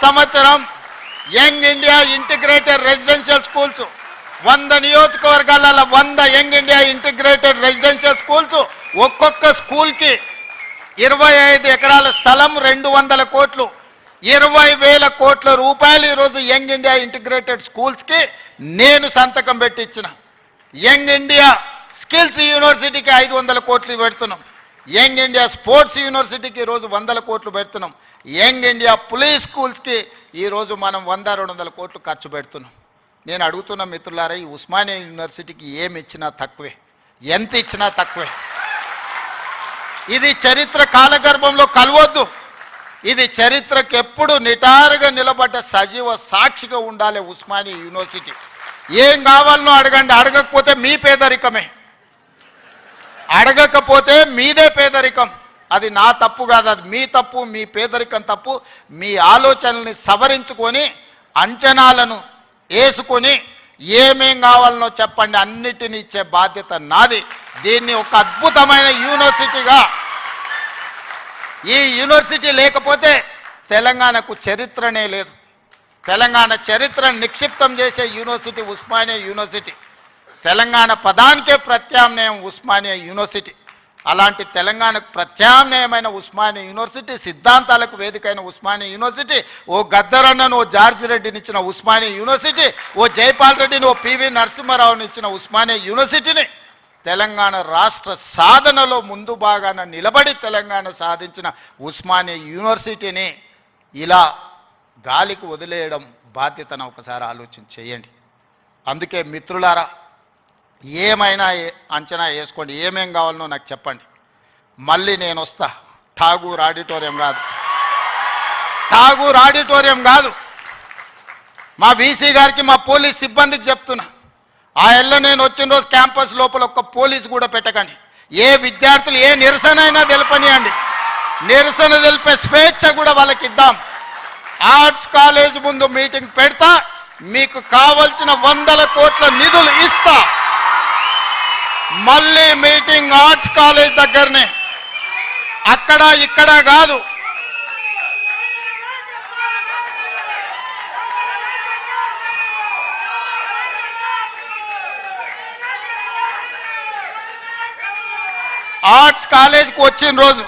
సంవత్సరం young India integrated residential schools 100 నియోజకవర్గాల 100 young India integrated residential schools, ఒక్కొక్క స్కూల్కి 25 ఎకరాల స్థలం, 200 కోట్లు, 20,000 కోట్ల రూపాయలు ఈరోజు యంగ్ ఇండియా ఇంటిగ్రేటెడ్ స్కూల్స్కి నేను సంతకం పెట్టి ఇచ్చిన. యంగ్ ఇండియా స్కిల్స్ యూనివర్సిటీకి 500 కోట్లు పెడుతున్నాం. యంగ్ ఇండియా స్పోర్ట్స్ యూనివర్సిటీకి ఈరోజు 100 కోట్లు పెడుతున్నాం. యంగ్ ఇండియా పోలీస్ స్కూల్స్కి ఈరోజు మనం 100-200 కోట్లు ఖర్చు పెడుతున్నాం. నేను అడుగుతున్న మిత్రులారా, ఈ ఉస్మానియా యూనివర్సిటీకి ఏమి ఇచ్చినా తక్కువే, ఎంత ఇచ్చినా తక్కువే. ఇది చరిత్ర కాలగర్భంలో కలవద్దు. ఇది చరిత్రకు ఎప్పుడు నిటారుగా నిలబడ్డ సజీవ సాక్షిగా ఉండాలి ఉస్మానియా యూనివర్సిటీ. ఏం కావాలనో అడగండి, అడగకపోతే మీ పేదరికమే, అడగకపోతే మీదే పేదరికం. అది నా తప్పు కాదు, అది మీ తప్పు, మీ పేదరికం తప్పు. మీ ఆలోచనల్ని సవరించుకొని అంచనాలను వేసుకొని ఏమేం కావాలనో చెప్పండి, అన్నిటిని ఇచ్చే బాధ్యత నాది. దీన్ని ఒక అద్భుతమైన యూనివర్సిటీగా, ఈ యూనివర్సిటీ లేకపోతే తెలంగాణకు చరిత్రనే లేదు. తెలంగాణ చరిత్రను నిక్షిప్తం చేసే యూనివర్సిటీ ఉస్మానియా యూనివర్సిటీ. తెలంగాణ పదానికే ప్రత్యామ్నాయం ఉస్మానియా యూనివర్సిటీ. అలాంటి తెలంగాణకు ప్రత్యామ్నాయమైన ఉస్మానియా యూనివర్సిటీ, సిద్ధాంతాలకు వేదికైన ఉస్మానియా యూనివర్సిటీ, ఓ గద్దరన్నను, ఓ జార్జి రెడ్డిని ఇచ్చిన ఉస్మానియా యూనివర్సిటీ, ఓ జైపాల్ రెడ్డిని, ఓ పివి నరసింహారావుని ఇచ్చిన ఉస్మానియా యూనివర్సిటీని తెలంగాణ రాష్ట్ర సాధనలో ముందు భాగాన నిలబడి తెలంగాణ సాధించిన ఉస్మానియా యూనివర్సిటీని ఇలా గాలికి వదిలేయడం బాధ్యతను ఒకసారి ఆలోచన చేయండి. అందుకే మిత్రులారా, ఏమైనా అంచనా వేసుకోండి, ఏమేం కావాలనో నాకు చెప్పండి. మళ్ళీ నేను వస్తా. ఠాగూర్ ఆడిటోరియం కాదు, ఠాగూర్ ఆడిటోరియం కాదు. మా వీసీ గారికి, మా పోలీస్ సిబ్బందికి చెప్తున్నా, ఆ ఎల్ల నేను వచ్చిన రోజు క్యాంపస్ లోపల ఒక్క పోలీసు కూడా పెట్టకండి. ఏ విద్యార్థులు ఏ నిరసన అయినా తెలపనియండి, నిరసన తెలిపే స్వేచ్ఛ కూడా వాళ్ళకి ఇద్దాం. ఆర్ట్స్ కాలేజ్ ముందు మీటింగ్ పెడతా, మీకు కావలసిన 100 కోట్ల నిధులు ఇస్తా. మళ్ళీ మీటింగ్ ఆర్ట్స్ కాలేజ్ దగ్గరనే, అక్కడ ఇక్కడ కాదు. ఆర్ట్స్ కాలేజ్కి వచ్చిన రోజు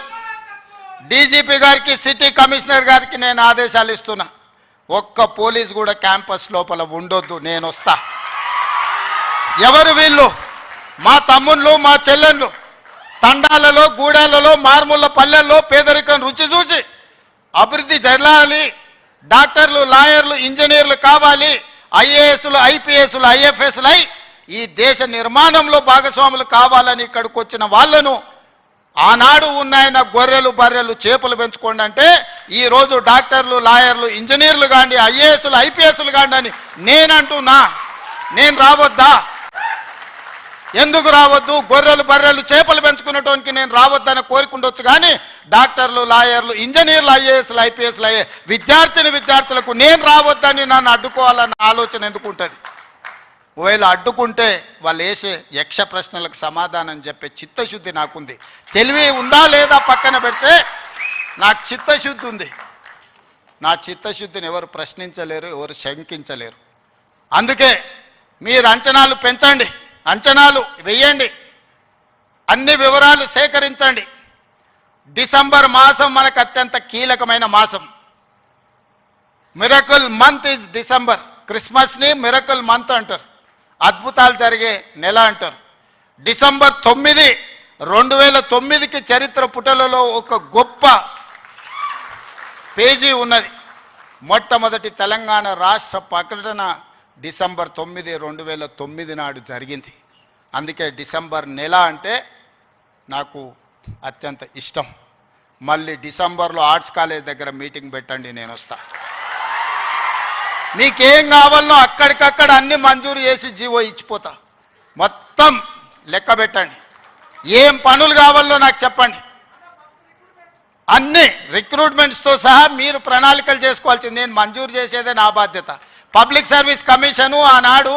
డీజీపీ గారికి, సిటీ కమిషనర్ గారికి నేను ఆదేశాలు ఇస్తున్నా, ఒక్క పోలీస్ కూడా క్యాంపస్ లోపల ఉండొద్దు, నేను వస్తా. ఎవరు వీళ్ళు? మా తమ్ముళ్ళు, మా చెల్లెళ్ళు తండాలలో, గూడాలలో, మారుమూల పల్లెల్లో పేదరికం రుచి చూసి అభివృద్ధి జరగాలి, డాక్టర్లు, లాయర్లు, ఇంజనీర్లు కావాలి, ఐఏఎస్లు, ఐపీఎస్లు, ఐఎఫ్ఎస్లు అయి ఈ దేశ నిర్మాణంలో భాగస్వాములు కావాలని ఇక్కడికి వచ్చిన వాళ్ళను ఆనాడు ఉన్నాయన గొర్రెలు, బర్రెలు, చేపలు పెంచుకోండి అంటే ఈరోజు డాక్టర్లు, లాయర్లు, ఇంజనీర్లు కాండి, ఐఏఎస్లు, ఐపీఎస్లు కాండి అని నేనంటున్నా. నేను రావద్దా? ఎందుకు రావద్దు? గొర్రెలు, బర్రెలు, చేపలు పెంచుకున్నటువంటి నేను రావద్దని కోరుకుండొచ్చు, కానీ డాక్టర్లు, లాయర్లు, ఇంజనీర్లు, ఐఏఎస్లు, ఐపీఎస్లు అయ్యే విద్యార్థులకు నేను రావద్దని నన్ను అడ్డుకోవాలన్న ఆలోచన ఎందుకు ఉంటుంది? ఒకవేళ అడ్డుకుంటే వాళ్ళు వేసే యక్ష ప్రశ్నలకు సమాధానం చెప్పే చిత్తశుద్ధి నాకుంది. తెలివి ఉందా లేదా పక్కన పెడితే నాకు చిత్తశుద్ధి ఉంది. నా చిత్తశుద్ధిని ఎవరు ప్రశ్నించలేరు, ఎవరు శంకించలేరు. అందుకే మీరు అంచనాలు పెంచండి, అంచనాలు వేయండి, అన్ని వివరాలు సేకరించండి. డిసెంబర్ మాసం మనకు అత్యంత కీలకమైన మాసం. Miracle month is December. క్రిస్మస్ని మిరకల్ మంత్ అంటారు, అద్భుతాలు జరిగే నెల అంటారు. డిసెంబర్ 9, 2009కి చరిత్ర పుటలలో ఒక గొప్ప పేజీ ఉన్నది. మొట్టమొదటి తెలంగాణ రాష్ట్ర ప్రకటన డిసెంబర్ 9, 2009 నాడు జరిగింది. అందుకే డిసెంబర్ నెల అంటే నాకు అత్యంత ఇష్టం. మళ్ళీ డిసెంబర్లో ఆర్ట్స్ కాలేజ్ దగ్గర మీటింగ్ పెట్టండి, నేను వస్తా. మీకేం కావాలనో అక్కడికక్కడ అన్ని మంజూరు చేసి జీవో ఇచ్చిపోతా. మొత్తం లెక్క పెట్టండి, ఏం పనులు కావాలో నాకు చెప్పండి. అన్ని రిక్రూట్మెంట్స్తో సహా మీరు ప్రణాళికలు చేసుకోవాల్సింది. నేను మంజూరు చేసేదే నా బాధ్యత. పబ్లిక్ సర్వీస్ కమిషను ఆనాడు